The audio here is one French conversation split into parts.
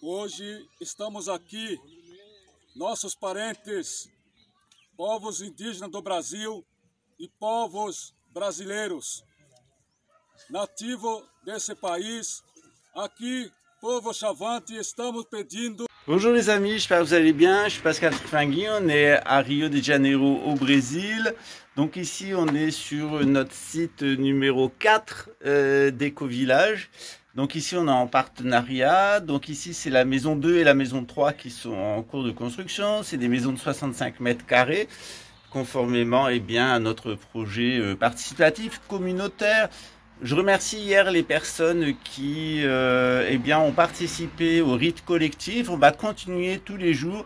Hoje estamos aqui, nossos parentes, povos indígenas do Brasil e povos brasileiros, nativos desse país, aqui, povo Chavante, estamos pedindo... Bonjour les amis, j'espère que vous allez bien. Je suis Pascal Frifangui, on est à Rio de Janeiro au Brésil. Donc ici on est sur notre site numéro 4 d'Éco-Village. Donc ici on est en partenariat. Donc ici c'est la maison 2 et la maison 3 qui sont en cours de construction. C'est des maisons de 65 mètres carrés, conformément à notre projet participatif communautaire. Je remercie hier les personnes qui ont participé au rite collectif. On va continuer tous les jours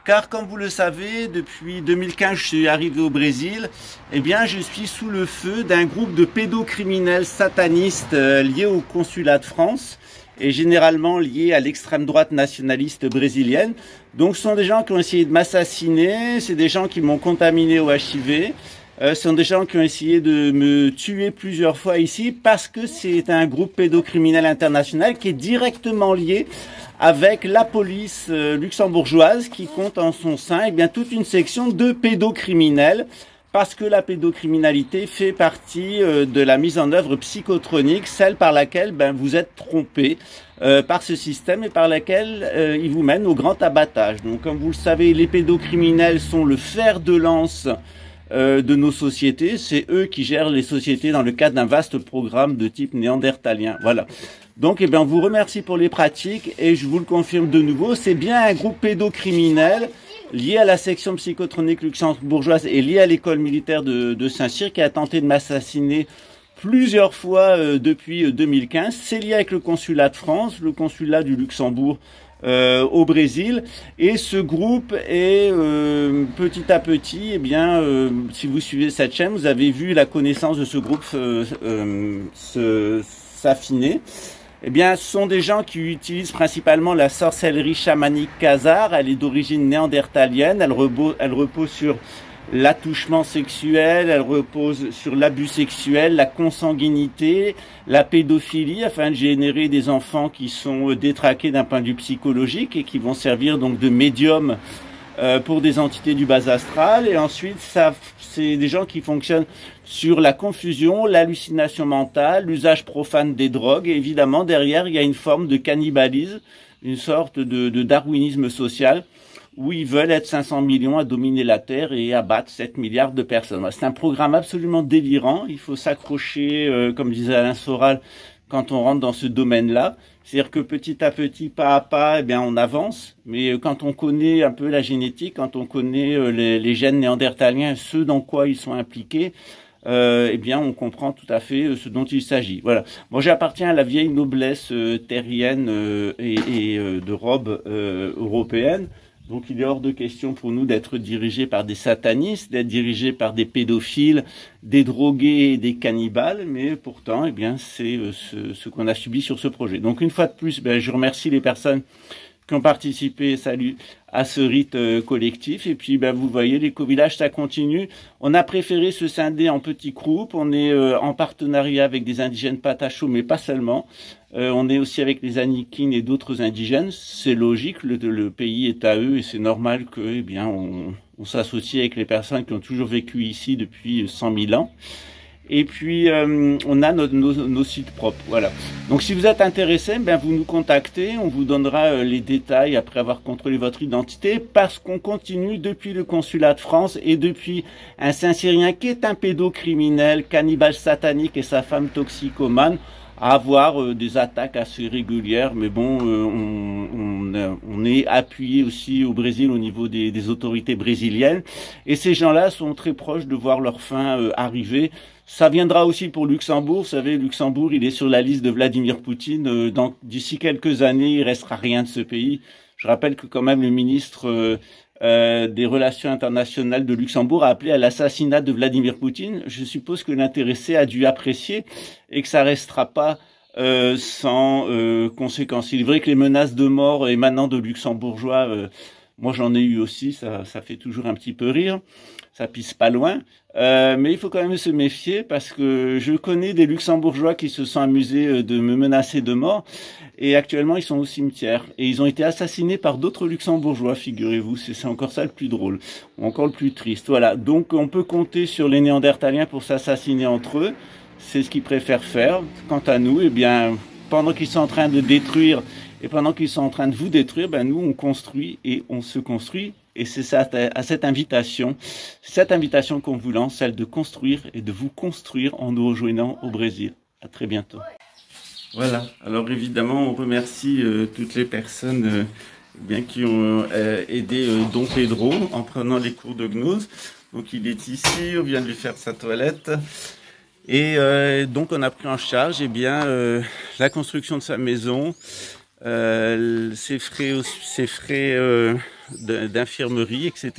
car comme vous le savez, depuis 2015 je suis arrivé au Brésil. Je suis sous le feu d'un groupe de pédocriminels satanistes liés au consulat de France et généralement liés à l'extrême droite nationaliste brésilienne. Donc ce sont des gens qui ont essayé de m'assassiner, c'est des gens qui m'ont contaminé au HIV. Ce sont des gens qui ont essayé de me tuer plusieurs fois ici parce que c'est un groupe pédocriminel international qui est directement lié avec la police luxembourgeoise qui compte en son sein toute une section de pédocriminels parce que la pédocriminalité fait partie de la mise en œuvre psychotronique, celle par laquelle vous êtes trompé par ce système et par laquelle il vous mène au grand abattage. Donc comme vous le savez, les pédocriminels sont le fer de lance de nos sociétés, c'est eux qui gèrent les sociétés dans le cadre d'un vaste programme de type néandertalien. Voilà. Donc, on vous remercie pour les pratiques et je vous le confirme de nouveau, c'est bien un groupe pédocriminel lié à la section psychotronique luxembourgeoise et lié à l'école militaire de Saint-Cyr qui a tenté de m'assassiner plusieurs fois depuis 2015. C'est lié avec le consulat de France, le consulat du Luxembourg au Brésil, et ce groupe est petit à petit, si vous suivez cette chaîne, vous avez vu la connaissance de ce groupe s'affiner. Ce sont des gens qui utilisent principalement la sorcellerie chamanique khazare. Elle est d'origine néandertalienne, elle repose sur l'attouchement sexuel, elle repose sur l'abus sexuel, la consanguinité, la pédophilie, afin de générer des enfants qui sont détraqués d'un point de vue psychologique et qui vont servir donc de médium pour des entités du bas astral. Et ensuite, c'est des gens qui fonctionnent sur la confusion, l'hallucination mentale, l'usage profane des drogues. Et évidemment, derrière, il y a une forme de cannibalisme, une sorte de darwinisme social, où ils veulent être 500 millions à dominer la Terre et abattre 7 milliards de personnes. C'est un programme absolument délirant. Il faut s'accrocher, comme disait Alain Soral, quand on rentre dans ce domaine-là. C'est-à-dire que petit à petit, pas à pas, on avance. Mais quand on connaît un peu la génétique, quand on connaît les gènes néandertaliens, ceux dans quoi ils sont impliqués, on comprend tout à fait ce dont il s'agit. Voilà. Moi, j'appartiens à la vieille noblesse terrienne et de robe européenne. Donc il est hors de question pour nous d'être dirigés par des satanistes, d'être dirigés par des pédophiles, des drogués et des cannibales, mais pourtant, c'est ce qu'on a subi sur ce projet. Donc une fois de plus, je remercie les personnes qui ont participé à ce rite collectif. Et puis, vous voyez, l'éco-village, ça continue. On a préféré se scinder en petits groupes. On est en partenariat avec des indigènes patachos, mais pas seulement. On est aussi avec les Anikins et d'autres indigènes. C'est logique, le pays est à eux et c'est normal que, on s'associe avec les personnes qui ont toujours vécu ici depuis 100 000 ans. Et puis, on a nos sites propres, voilà. Donc, si vous êtes intéressé, vous nous contactez, on vous donnera les détails après avoir contrôlé votre identité, parce qu'on continue depuis le consulat de France et depuis un Saint-Cyrien qui est un pédocriminel, cannibale satanique et sa femme toxicomane, à avoir des attaques assez régulières, mais bon, on est appuyé aussi au Brésil au niveau des autorités brésiliennes, et ces gens-là sont très proches de voir leur fin arriver. Ça viendra aussi pour Luxembourg. Vous savez, Luxembourg, il est sur la liste de Vladimir Poutine. Donc, d'ici quelques années, il restera rien de ce pays. Je rappelle que quand même le ministre des Relations internationales de Luxembourg a appelé à l'assassinat de Vladimir Poutine. Je suppose que l'intéressé a dû apprécier et que ça restera pas sans conséquences. Il est vrai que les menaces de mort émanant de luxembourgeois Moi, j'en ai eu aussi, ça fait toujours un petit peu rire. Ça pisse pas loin. Mais il faut quand même se méfier parce que je connais des luxembourgeois qui se sont amusés de me menacer de mort. Et actuellement, ils sont au cimetière. Et ils ont été assassinés par d'autres luxembourgeois, figurez-vous. C'est encore ça le plus drôle. Ou encore le plus triste. Voilà. Donc, on peut compter sur les Néandertaliens pour s'assassiner entre eux. C'est ce qu'ils préfèrent faire. Quant à nous, eh bien, pendant qu'ils sont en train de détruire et pendant qu'ils sont en train de vous détruire, ben nous, on construit et on se construit. Et c'est ça, à cette invitation qu'on vous lance, celle de construire et de vous construire en nous rejoignant au Brésil. À très bientôt. Voilà. Alors évidemment, on remercie toutes les personnes bien qui ont aidé Dom Pedro en prenant les cours de gnose. Donc il est ici, on vient de lui faire sa toilette. Et donc on a pris en charge la construction de sa maison, ses frais d'infirmerie, etc.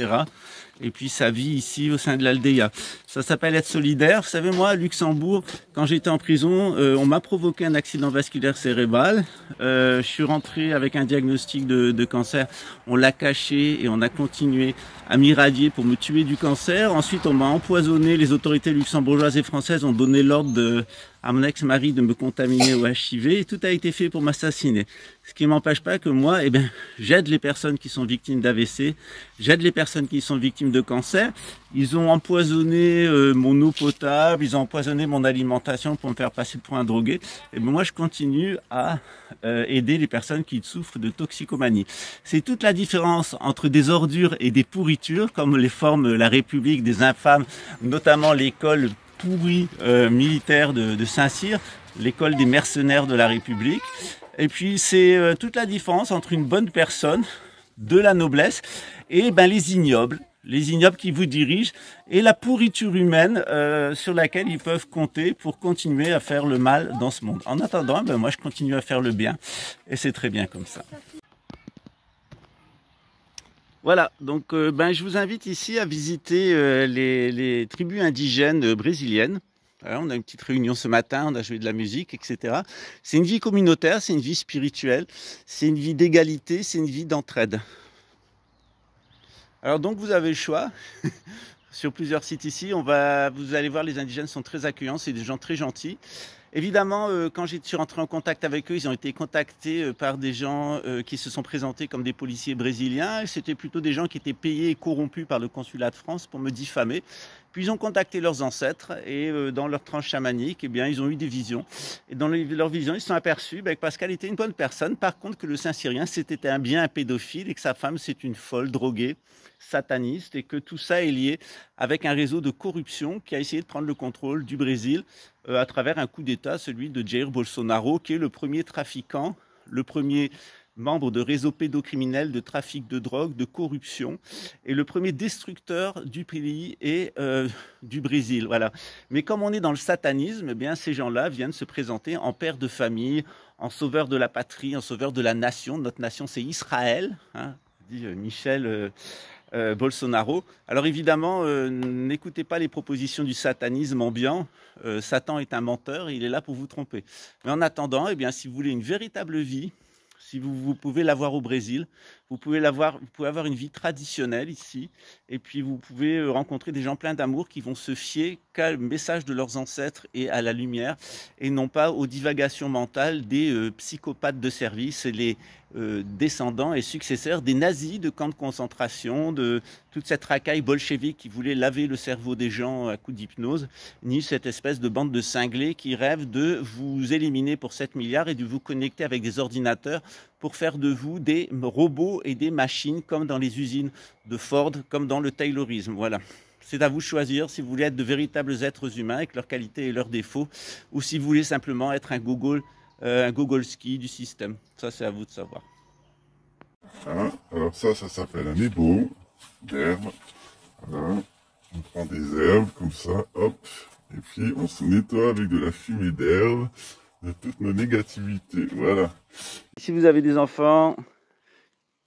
Et puis sa vie ici au sein de l'Aldea. Ça s'appelle être solidaire. Vous savez, moi, à Luxembourg, quand j'étais en prison, on m'a provoqué un accident vasculaire cérébral. Je suis rentré avec un diagnostic de cancer. On l'a caché et on a continué à m'irradier pour me tuer du cancer. Ensuite, on m'a empoisonné. Les autorités luxembourgeoises et françaises ont donné l'ordre à mon ex-mari de me contaminer au HIV. Et tout a été fait pour m'assassiner. Ce qui m'empêche pas que moi, j'aide les personnes qui sont victimes d'AVC. J'aide les personnes qui sont victimes de cancer. Ils ont empoisonné mon eau potable, ils ont empoisonné mon alimentation pour me faire passer pour un drogué. Et moi, je continue à aider les personnes qui souffrent de toxicomanie. C'est toute la différence entre des ordures et des pourritures, comme les forment la République des infâmes, notamment l'école pourrie militaire de Saint-Cyr, l'école des mercenaires de la République. Et puis, c'est toute la différence entre une bonne personne, de la noblesse, et les ignobles. Les ignobles qui vous dirigent et la pourriture humaine sur laquelle ils peuvent compter pour continuer à faire le mal dans ce monde. En attendant, moi je continue à faire le bien et c'est très bien comme ça. Voilà, donc je vous invite ici à visiter les tribus indigènes brésiliennes. Alors, on a une petite réunion ce matin, on a joué de la musique, etc. C'est une vie communautaire, c'est une vie spirituelle, c'est une vie d'égalité, c'est une vie d'entraide. Alors donc vous avez le choix, sur plusieurs sites ici, vous allez voir, les indigènes sont très accueillants, c'est des gens très gentils. Évidemment, quand je suis rentré en contact avec eux, ils ont été contactés par des gens qui se sont présentés comme des policiers brésiliens. C'était plutôt des gens qui étaient payés et corrompus par le consulat de France pour me diffamer. Puis ils ont contacté leurs ancêtres et dans leur tranche chamanique, ils ont eu des visions. Et dans leurs visions, ils se sont aperçus que Pascal était une bonne personne. Par contre, que le Saint-Cyrien, c'était un pédophile et que sa femme, c'est une folle droguée, sataniste, et que tout ça est lié avec un réseau de corruption qui a essayé de prendre le contrôle du Brésil à travers un coup d'État, celui de Jair Bolsonaro, qui est le premier trafiquant, le premier membre de réseau pédocriminel de trafic de drogue, de corruption, et le premier destructeur du pays et du Brésil. Voilà. Mais comme on est dans le satanisme, ces gens-là viennent se présenter en père de famille, en sauveur de la patrie, en sauveur de la nation. Notre nation, c'est Israël, dit Michel Bolsonaro. Alors évidemment, n'écoutez pas les propositions du satanisme ambiant. Satan est un menteur, il est là pour vous tromper. Mais en attendant, si vous voulez une véritable vie, si vous pouvez l'avoir au Brésil, vous pouvez avoir une vie traditionnelle ici, et puis vous pouvez rencontrer des gens pleins d'amour qui vont se fier qu'au message de leurs ancêtres et à la lumière, et non pas aux divagations mentales des psychopathes de service, et les descendants et successeurs des nazis de camps de concentration, de toute cette racaille bolchevique qui voulait laver le cerveau des gens à coups d'hypnose, ni cette espèce de bande de cinglés qui rêvent de vous éliminer pour 7 milliards et de vous connecter avec des ordinateurs pour faire de vous des robots et des machines comme dans les usines de Ford, comme dans le taylorisme. Voilà. C'est à vous de choisir si vous voulez être de véritables êtres humains avec leurs qualités et leurs défauts, ou si vous voulez simplement être un Gogolski du système. Ça, c'est à vous de savoir. Alors ça s'appelle un ébo d'herbe. Voilà. On prend des herbes comme ça, hop, et puis on se nettoie avec de la fumée d'herbe de toutes nos négativités. Voilà. Si vous avez des enfants,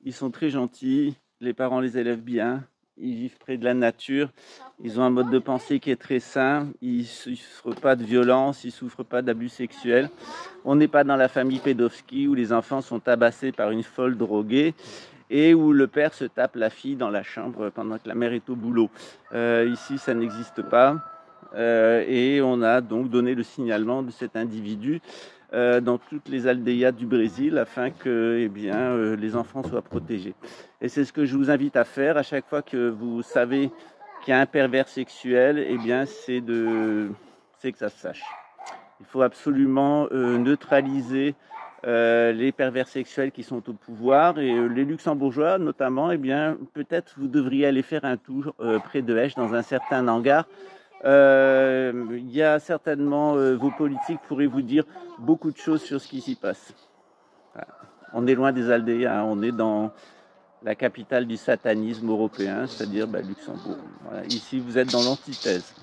ils sont très gentils, les parents les élèvent bien, ils vivent près de la nature, ils ont un mode de pensée qui est très sain, ils ne souffrent pas de violence, ils ne souffrent pas d'abus sexuels. On n'est pas dans la famille pédophilie où les enfants sont tabassés par une folle droguée. et où le père se tape la fille dans la chambre pendant que la mère est au boulot. Ici, ça n'existe pas. Et on a donc donné le signalement de cet individu dans toutes les aldeias du Brésil afin que les enfants soient protégés. Et c'est ce que je vous invite à faire à chaque fois que vous savez qu'il y a un pervers sexuel, c'est que ça se sache. Il faut absolument neutraliser les pervers sexuels qui sont au pouvoir, et les luxembourgeois notamment, peut-être vous devriez aller faire un tour près de Esch dans un certain hangar. Il y a certainement vos politiques pourraient vous dire beaucoup de choses sur ce qui s'y passe. Voilà. On est loin des aldéas, on est dans la capitale du satanisme européen, c'est-à-dire Luxembourg. Voilà. Ici, vous êtes dans l'antithèse.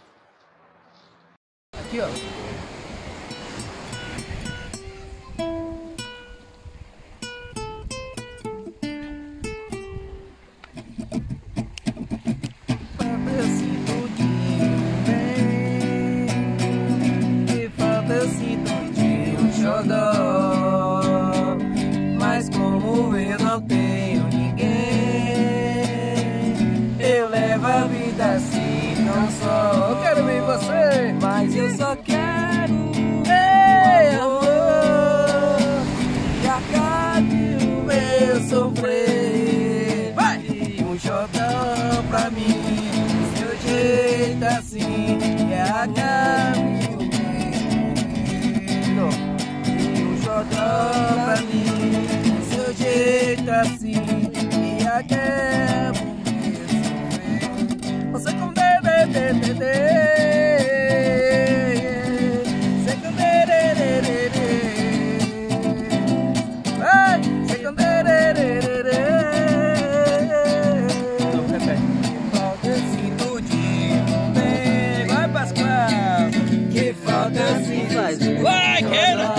Mas como eu não tenho ninguém, eu levo a vida assim, não só. Eu quero ver você, mas eu só quero amor, que acabe o meu sofrer. Vai! E um xodó pra mim, do seu jeito assim, que acabe. Pra mim, seu jeito assim, e até você com falta assim tudinho, bem, vai Pascoal, que falta assim faz, vai, quero.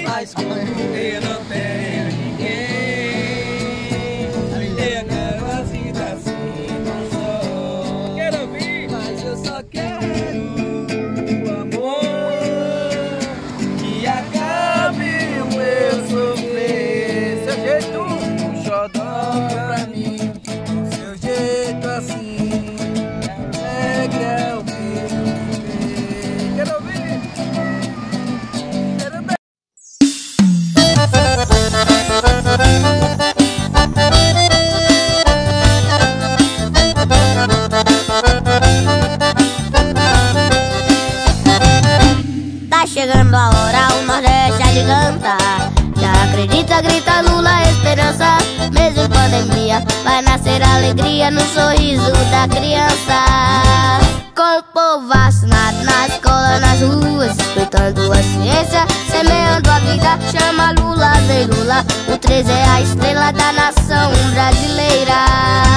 Mas como eu não tenho ninguém, eu quero a vida assim, não só. Quero ouvir, mas eu só quero o amor, que acabe o meu sofrer. Seu jeito, um xodó pra mim, seu jeito assim, alegre é o meu viver. Quero ouvir. Tá chegando a hora, o Nordeste há de cantar. Já acredita, grita Lula, esperança. Mesmo em pandemia, vai nascer alegria no sorriso da criança. Com o povo vacinado na escola, nas ruas, respeitando a ciência, semeando a vida. Chama Lula, vem Lula, o 13 é a estrela da nação brasileira.